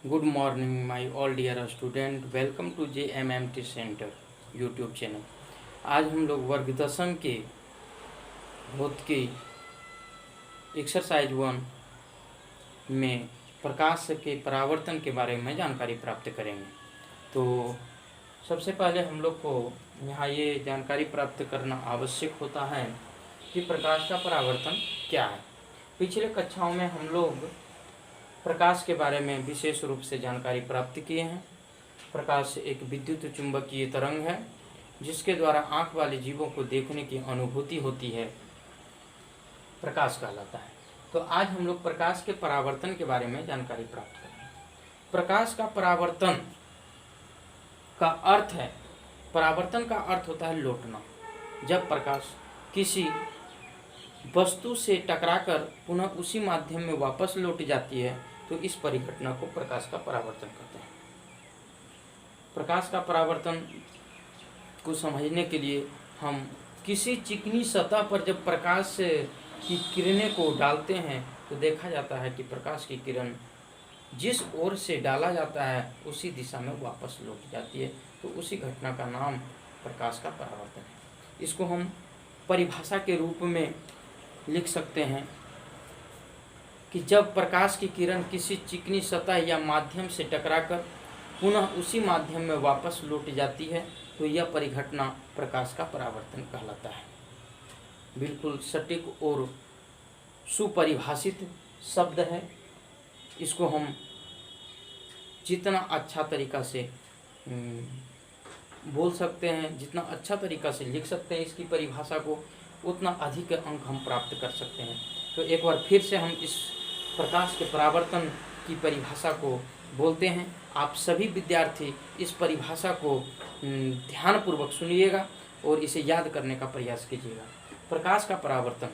Good morning my all dear student, welcome to JMMT centre YouTube channel. आज हम लोग वर्ग दशम के भौतिकी एक्सरसाइज 1 में प्रकाश के परावर्तन के बारे में जानकारी प्राप्त करेंगे। तो सबसे पहले हम लोग को यहाँ ये जानकारी प्राप्त करना आवश्यक होता है कि प्रकाश का परावर्तन क्या है। पिछले कक्षाओं में हम लोग प्रकाश के बारे में विशेष रूप से जानकारी प्राप्त किए हैं। प्रकाश एक विद्युत चुंबकीय तरंग है जिसके द्वारा आँख वाले जीवों को देखने की अनुभूति होती है, प्रकाश कहलाता है। तो आज हम लोग प्रकाश के परावर्तन के बारे में जानकारी प्राप्त करेंगे। प्रकाश का परावर्तन का अर्थ है, परावर्तन का अर्थ होता है लौटना। जब प्रकाश किसी वस्तु से टकराकर पुनः उसी माध्यम में वापस लौट जाती है तो इस परिघटना को प्रकाश का परावर्तन कहते हैं। प्रकाश का परावर्तन को समझने के लिए हम किसी चिकनी सतह पर जब प्रकाश की किरणें को डालते हैं तो देखा जाता है कि प्रकाश की किरण जिस ओर से डाला जाता है उसी दिशा में वापस लौट जाती है। तो उसी घटना का नाम प्रकाश का परावर्तन है। इसको हम परिभाषा के रूप में लिख सकते हैं कि जब प्रकाश की किरण किसी चिकनी सतह या माध्यम से टकराकर पुनः उसी माध्यम में वापस लौट जाती है तो यह परिघटना प्रकाश का परावर्तन कहलाता है। बिल्कुल सटीक और सुपरिभाषित शब्द है। इसको हम जितना अच्छा तरीका से बोल सकते हैं, जितना अच्छा तरीका से लिख सकते हैं इसकी परिभाषा को, उतना अधिक अंक हम प्राप्त कर सकते हैं। तो एक बार फिर से हम इस प्रकाश के परावर्तन की परिभाषा को बोलते हैं। आप सभी विद्यार्थी इस परिभाषा को ध्यानपूर्वक सुनिएगा और इसे याद करने का प्रयास कीजिएगा। प्रकाश का परावर्तन,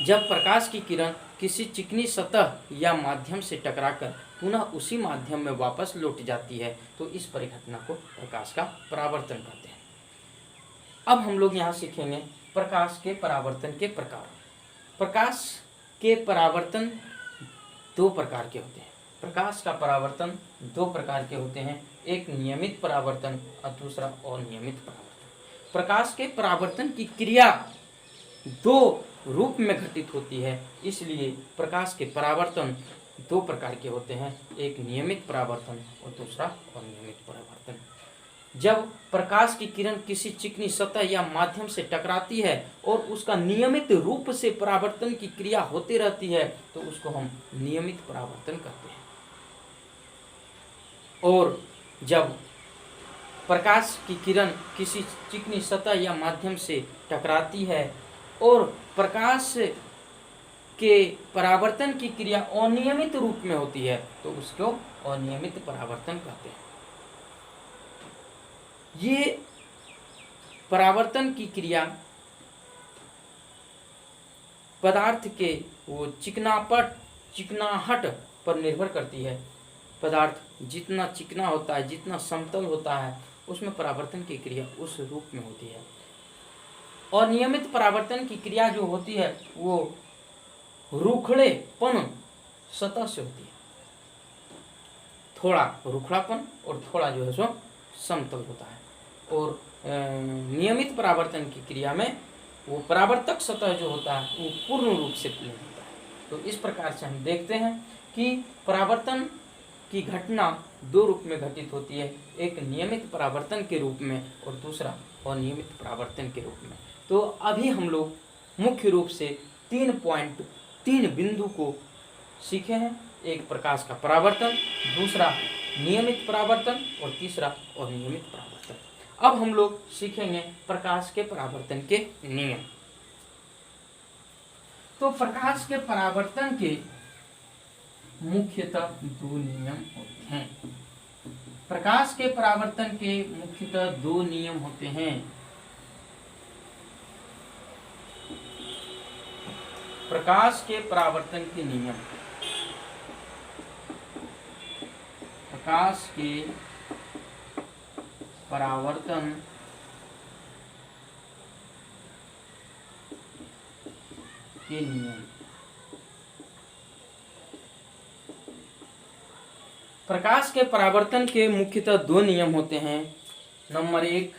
जब प्रकाश की किरण किसी चिकनी सतह या माध्यम से टकराकर पुनः उसी माध्यम में वापस लौट जाती है तो इस परिघटना को प्रकाश का परावर्तन कहते हैं। अब हम लोग यहाँ सीखेंगे प्रकाश के परावर्तन के प्रकार। प्रकाश के परावर्तन दो प्रकार के होते हैं। प्रकाश का परावर्तन दो प्रकार के होते हैं, एक नियमित परावर्तन और दूसरा अनियमित परावर्तन। प्रकाश के परावर्तन की क्रिया दो रूप में घटित होती है, इसलिए प्रकाश के परावर्तन दो प्रकार के होते हैं, एक नियमित परावर्तन और दूसरा अनियमित परावर्तन। जब प्रकाश की किरण किसी चिकनी सतह या माध्यम से टकराती है और उसका नियमित रूप से परावर्तन की क्रिया होती रहती है तो उसको हम नियमित परावर्तन कहते हैं। और जब प्रकाश की किरण किसी चिकनी सतह या माध्यम से टकराती है और प्रकाश के परावर्तन की क्रिया अनियमित रूप में होती है तो उसको अनियमित परावर्तन कहते हैं। ये परावर्तन की क्रिया पदार्थ के वो चिकनाहट पर निर्भर करती है। पदार्थ जितना चिकना होता है, जितना समतल होता है, उसमें परावर्तन की क्रिया उस रूप में होती है। और नियमित परावर्तन की क्रिया जो होती है वो रूखड़ेपन सतह से होती है, थोड़ा रूखड़ापन और थोड़ा जो है सो समतल होता है। और नियमित परावर्तन की क्रिया में वो परावर्तक सतह जो होता है वो पूर्ण रूप से प्लेन होता है। तो इस प्रकार से हम देखते हैं कि परावर्तन की घटना दो रूप में घटित होती है, एक नियमित परावर्तन के रूप में और दूसरा अनियमित परावर्तन के रूप में। तो अभी हम लोग मुख्य रूप से 3 बिंदु को सीखे हैं, एक प्रकाश का परावर्तन, दूसरा नियमित परावर्तन और तीसरा अनियमित परावर्तन। अब हम लोग सीखेंगे प्रकाश के परावर्तन के नियम। तो प्रकाश के परावर्तन के मुख्यतः दो नियम होते हैं। प्रकाश के परावर्तन के मुख्यतः दो नियम होते हैं। प्रकाश के परावर्तन के नियम, प्रकाश के परावर्तन के नियम। प्रकाश के परावर्तन के मुख्यतः दो नियम होते हैं। नंबर 1,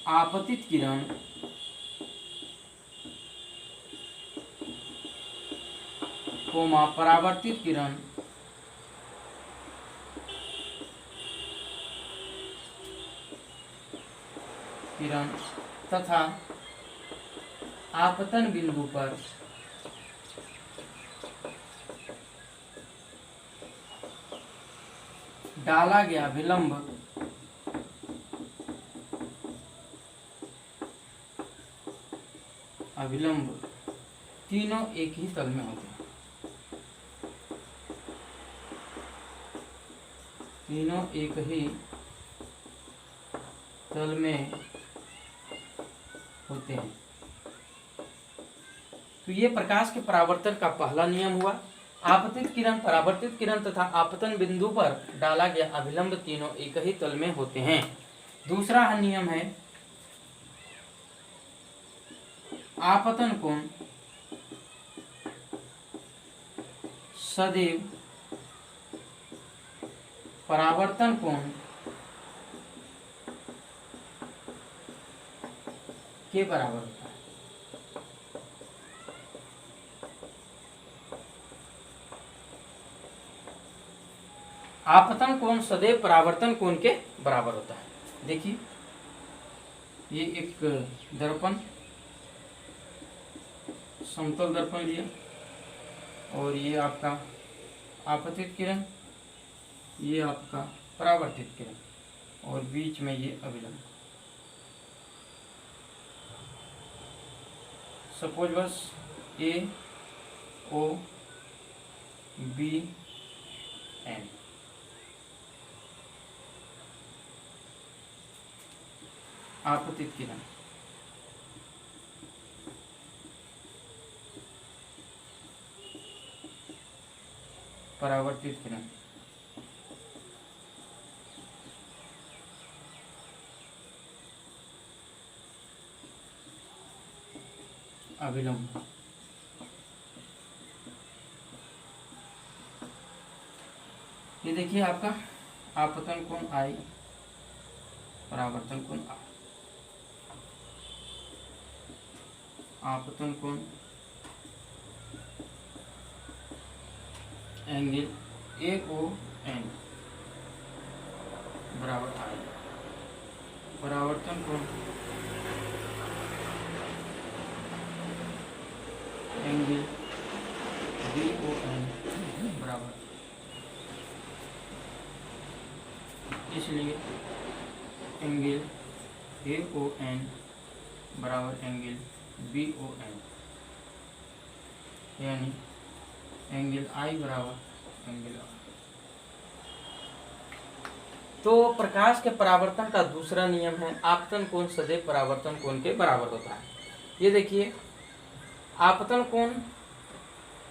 आपतित किरण कोमा परावर्तित किरण तथा आपतन बिंदु पर डाला गया अभिलंब तीनों एक ही तल में होते हैं। तीनों एक ही तल में होते हैं। तो ये प्रकाश के परावर्तन का पहला नियम हुआ। आपतित किरण, परावर्तित किरण तथा आपतन बिंदु पर डाला गया अभिलंब तीनों एक ही तल में होते हैं। दूसरा नियम है आपतन कोण सदैव परावर्तन कोण के बराबर होता है। आपतन कोण सदैव परावर्तन कोण के बराबर होता है। देखिए, ये एक दर्पण, समतल दर्पण लिया और ये आपका आपतित किरण, ये आपका परावर्तित किरण और बीच में ये अभिलंब। सपोज बस A O B N, आपतित किरण, परावर्तित किरण, अभिलंब। ये देखिए आपका आपतन कोण I, परावर्तन कोण R। आपतन कोण एंगल AON बराबर I, परावर्तन कोण एंगल BON बराबर, इसलिए एंगल AON बराबर एंगल BON, यानी एंगल I बराबर एंगल R। तो प्रकाश के परावर्तन का दूसरा नियम है आपतन कोण सदैव परावर्तन कोण के बराबर होता है। ये देखिए, आपतन कोण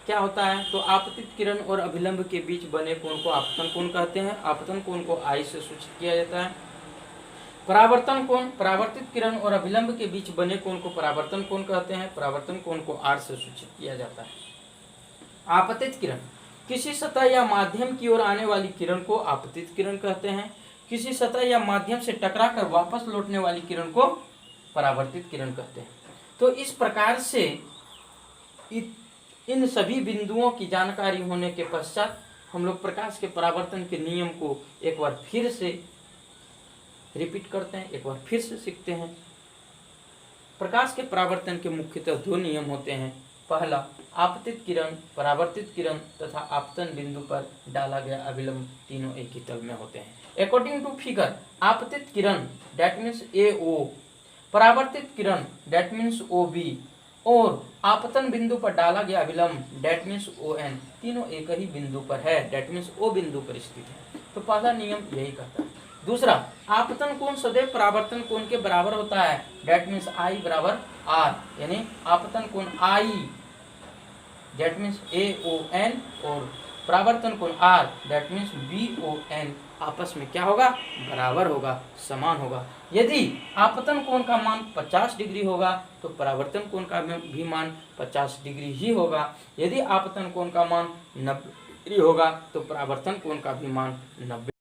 क्या होता है? तो आपतित किरण और अभिलंब के बीच बने कोण को आपतन कोण कहते हैं। आपतन कोण को I से सूचित किया जाता है। परावर्तन कोण, परावर्तित किरण और अभिलंब के बीच बने कोण को परावर्तन कोण कहते हैं। परावर्तन कोण को R से सूचित किया जाता है। आपतित किरण, किसी सतह या माध्यम की ओर आने वाली किरण को आपतित किरण कहते हैं। किसी सतह या माध्यम से टकराकर वापस लौटने वाली किरण को परावर्तित किरण कहते हैं। तो इस प्रकार से इन सभी बिंदुओं की जानकारी होने के पश्चात हम लोग प्रकाश के परावर्तन के नियम को एक बार फिर से रिपीट करते हैं, एक बार फिर से सीखते हैं। प्रकाश के परावर्तन के मुख्यतः दो नियम होते हैं। पहला, आपतित किरण, परावर्तित किरण तथा आपतन बिंदु पर डाला गया अभिलंब तीनों एक ही तल में होते हैं। अकॉर्डिंग टू फिगर, आपतित किरण दैट मीन्स AO, परावर्तित किरण दैट मीन्स OB और आपतन बिंदु पर डाला गया अभिलंब दैट मीन्स ON, तीनों एक ही बिंदु पर है, दैट मीन्स O बिंदु पर स्थित है। तो पहला नियम यही कहता है। दूसरा, आपतन कोण सदैव परावर्तन कोण के बराबर होता है, दैट मीन्स I बराबर R, यानी आपतन कोण I दैट मीन्स AON और परावर्तन कोण R दैट मीन्स BON आपस में क्या होगा, बराबर होगा, समान होगा। यदि आपतन कोण का मान 50 डिग्री होगा तो परावर्तन कोण का भी मान 50 डिग्री ही होगा। यदि आपतन कोण का मान 90 डिग्री होगा तो परावर्तन कोण का भी मान 90